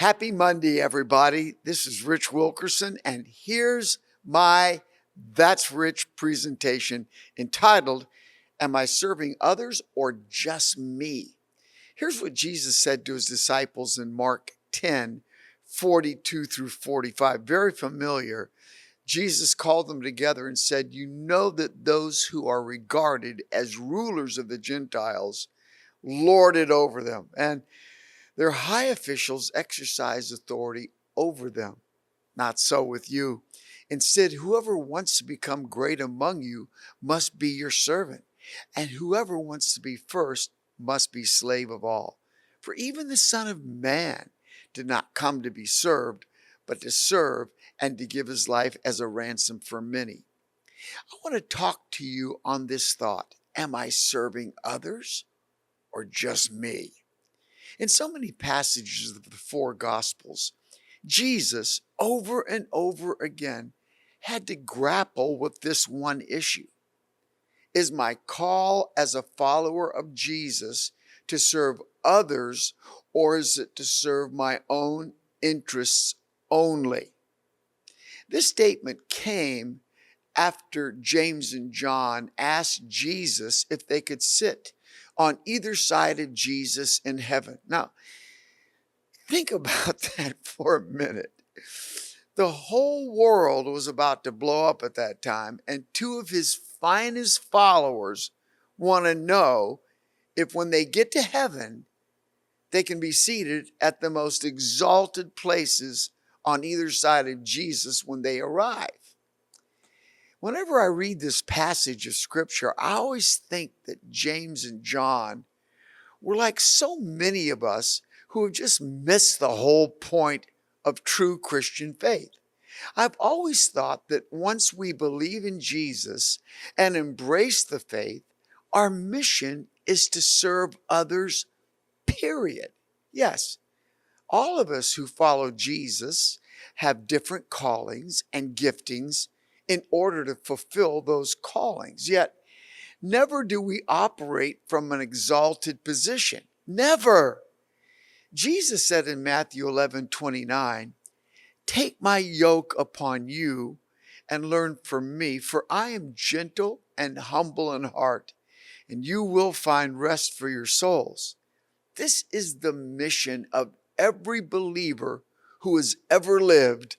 Happy Monday, everybody. This is Rich Wilkerson, and here's my That's Rich presentation entitled, Am I Serving Others or Just Me? Here's what Jesus said to his disciples in Mark 10:42 through 45. Very familiar. Jesus called them together and said, You know that those who are regarded as rulers of the Gentiles lord it over them, and their high officials exercise authority over them. Not so with you. Instead, whoever wants to become great among you must be your servant, and whoever wants to be first must be slave of all. For even the Son of Man did not come to be served, but to serve and to give his life as a ransom for many. I want to talk to you on this thought. Am I serving others or just me? In so many passages of the four Gospels, Jesus, over and over again, had to grapple with this one issue. Is my call as a follower of Jesus to serve others, or is it to serve my own interests only? This statement came after James and John asked Jesus if they could sit on either side of Jesus in heaven. Now, think about that for a minute. The whole world was about to blow up at that time, and two of his finest followers want to know if when they get to heaven, they can be seated at the most exalted places on either side of Jesus when they arrive. Whenever I read this passage of Scripture, I always think that James and John were like so many of us who have just missed the whole point of true Christian faith. I've always thought that once we believe in Jesus and embrace the faith, our mission is to serve others, period. Yes, all of us who follow Jesus have different callings and giftings in order to fulfill those callings. Yet, never do we operate from an exalted position. Never. Jesus said in Matthew 11:29, Take my yoke upon you and learn from me, for I am gentle and humble in heart, and you will find rest for your souls. This is the mission of every believer who has ever lived,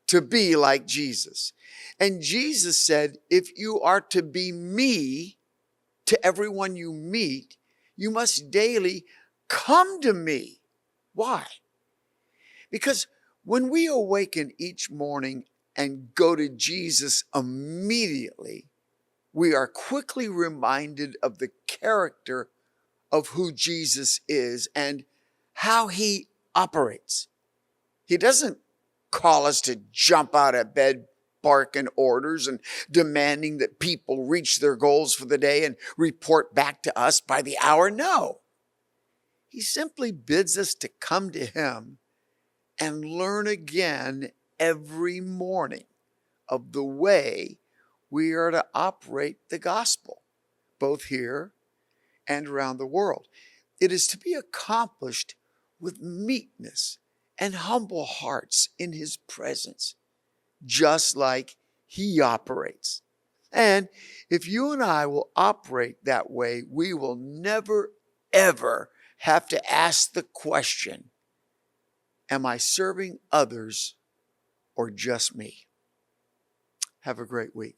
to be like Jesus. And Jesus said, if you are to be me to everyone you meet, you must daily come to me. Why? Because when we awaken each morning and go to Jesus immediately, we are quickly reminded of the character of who Jesus is and how he operates. He doesn't call us to jump out of bed barking orders and demanding that people reach their goals for the day and report back to us by the hour. No. He simply bids us to come to him and learn again every morning of the way we are to operate the gospel, both here and around the world. It is to be accomplished with meekness and humble hearts in his presence, just like he operates. And if you and I will operate that way, we will never, ever have to ask the question, am I serving others or just me? Have a great week.